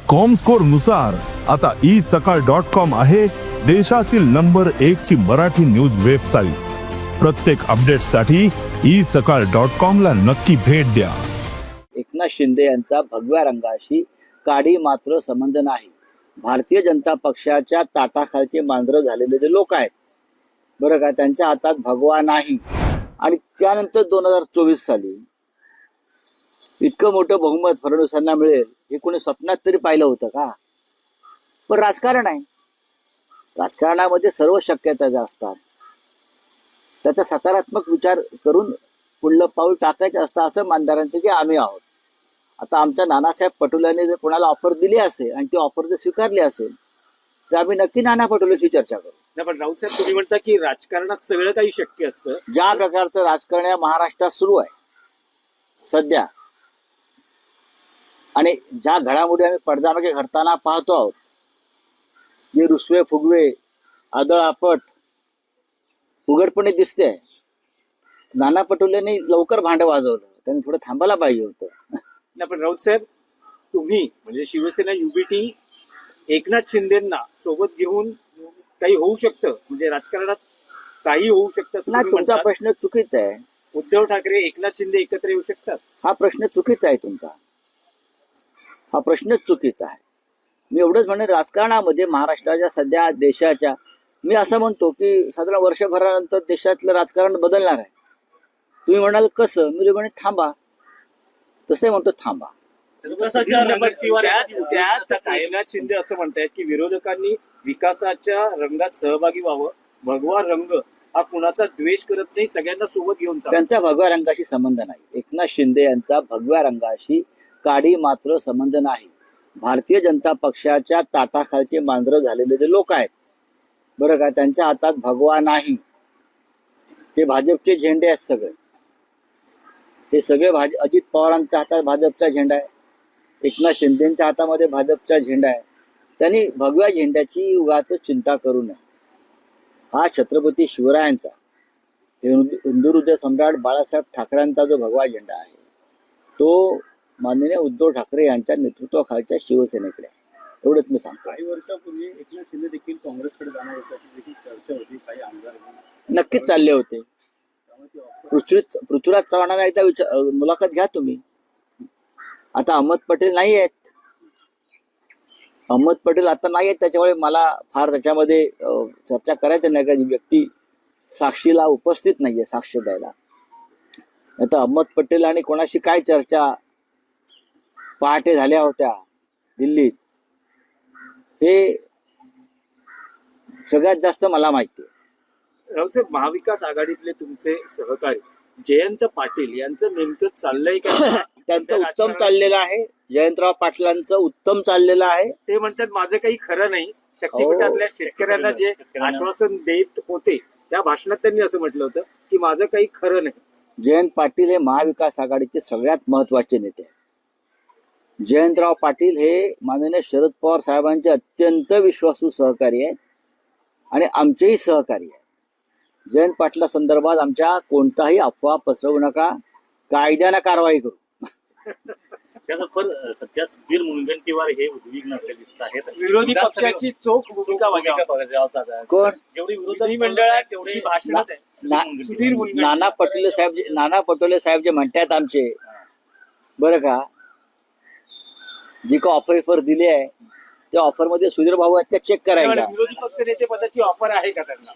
Comscore नुसार आता isakal.com आहे देशातील नंबर 1 ची मराठी न्यूज वेबसाईट। प्रत्येक अपडेटसाठी isakal.com ला नक्की भेट द्या। एकनाथ शिंदे यांचा भगव्या रंगाशी काडी मात्र संबंध नाही। भारतीय जनता पक्षाच्या ताटाखालचे मांजरं झालेले जे लोक आहेत बरं का, त्यांच्या हातात भगवा नाही। आणि त्यानंतर 2024 साली इतकं मोठं बहुमत फडणवीसांना मिळेल हे कोणी स्वप्नात तरी पाहिलं होतं का? पण राजकारण आहे, राजकारणामध्ये सर्व शक्यता ज्या असतात त्याचा सकारात्मक विचार करून पुढलं पाऊल टाकायचं असतं असं मानणाऱ्यांपैकी आम्ही आहोत। आता आमच्या नानासाहेब पटोलेंनी जर कोणाला ऑफर दिली असेल आणि ती ऑफर जर स्वीकारली असेल तर आम्ही नक्की नाना पटोलेशी चर्चा करू। पण राऊतसाहेब, तुम्ही म्हणता की राजकारणात सगळं काही शक्य असतं। ज्या प्रकारचं राजकारण या महाराष्ट्रात सुरू आहे सध्या आणि ज्या घडामोडी आम्ही पडद्यामागे घडताना पाहतो आहोत, जे रुसवे फुगवे आदळापट उघडपणे दिसते, नाना पटोलेंनी लवकर भांडं वाजवलं, त्यांनी थोडं थांबायला पाहिजे होतं। नाही पण राऊतसाहेब, तुम्ही म्हणजे शिवसेना युबीटी एकनाथ शिंदेंना सोबत घेऊन काही होऊ शकतं, म्हणजे राजकारणात काही होऊ शकतं असं नाही, तुम्ही तुमचा म्हणता? प्रश्न चुकीचा आहे। उद्धव ठाकरे एकनाथ शिंदे एकत्र येऊ शकतात? हा प्रश्न चुकीचा आहे तुमचा, हा प्रश्नच चुकीचा आहे। मी एवढंच म्हणेन, राजकारणामध्ये महाराष्ट्राच्या सध्या देशाच्या, मी असं म्हणतो की साधारण वर्षभरानंतर देशातलं राजकारण बदलणार आहे। तुम्ही म्हणाल कसं, मी म्हणे थांबा, तसे म्हणतो थांबा। त्यात एकनाथ शिंदे असं म्हणतायत की विरोधकांनी विकासाच्या रंगात सहभागी व्हावं, भगवा रंग हा कुणाचा द्वेष करत नाही, सगळ्यांना सोबत घेऊन चालतो। त्यांचा भगव्या रंगाशी संबंध नाही। एकनाथ शिंदे यांचा भगव्या रंगाशी काडी मात्र संबंध नाही। भारतीय जनता पक्षाच्या ताटाखालचे मांजरं झालेले जे लोक आहेत बरं का, त्यांच्या हातात भगवा नाही। ते भाजपचे झेंडे आहेत सगळे, हे सगळे अजित पवारांच्या हातात भाजपचा झेंडा आहे, एकनाथ शिंदेच्या हातामध्ये भाजपचा झेंडा आहे। त्यांनी भगव्या झेंड्याची उगाच चिंता करू नये। हा छत्रपती शिवरायांचा, हिंदू हृदय सम्राट बाळासाहेब ठाकरेंचा जो भगवा झेंडा आहे तो माननीय उद्धव ठाकरे यांच्या नेतृत्वाखालच्या शिवसेनेकडे आहे, एवढंच मी सांगतो। काही वर्षापूर्वी एकनाथ शिंदे देखील काँग्रेसकडे जाणार होत्याची देखील चर्चा होती, काही आमदार नक्कीच चालले होते। पृथ्वीराज चव्हाणांना एकदा मुलाखत घ्या तुम्ही। आता अहमद पटेल नाही आहेत, अहमद पटेल आता नाही आहेत, त्याच्यामुळे मला फार त्याच्यामध्ये चर्चा करायचं नाही, का व्यक्ती साक्षीला उपस्थित नाहीये साक्ष द्यायला। आता अहमद पटेल आणि कोणाशी काय चर्चा पहाटे झाल्या होत्या दिल्लीत हे सगळ्यात जास्त मला माहिती आहे। राऊतसाहेब, महाविकास आघाडीतले तुमचे सहकारी जयंत पाटील यांचं नेमकं चाललंय का? त्यांचं उत्तम चाललेलं आहे, जयंतराव पाटलांचं उत्तम चाललेलं आहे। ते म्हणतात माझं काही खरं नाही। शक्तीपीठातल्या शेतकऱ्यांना जे आश्वासन देत होते त्या भाषणात त्यांनी असं म्हटलं होतं की माझं काही खरं नाही। जयंत पाटील हे महाविकास आघाडीचे सगळ्यात महत्वाचे नेते आहेत। जयंतराव पाटील हे माननीय शरद पवार साहेबांचे अत्यंत विश्वासू सहकारी आहेत आणि आमचेही सहकारी आहेत। जयंत पाटला संदर्भात आमच्या कोणताही अफवा पसरवू नका, कायद्याने कारवाई करू। पण सध्या सुधीर मुनगंटीवार हे उद्विग्न असले दिसत आहेत। विरोधी पक्षाची चोख भूमिका बघावी। कोण? जेवढी विरोधी मंडळात तेवढी भाषण सुधीर मुनगंटीवार, नाना पटोले साहेब जे म्हणतात आमचे बरं का, जी का ऑफर दिली आहे त्या ऑफर मध्ये सुधीर भाऊ आहेत का चेक करायला। विरोधी पक्ष नेते पदाची ऑफर आहे का त्यांना?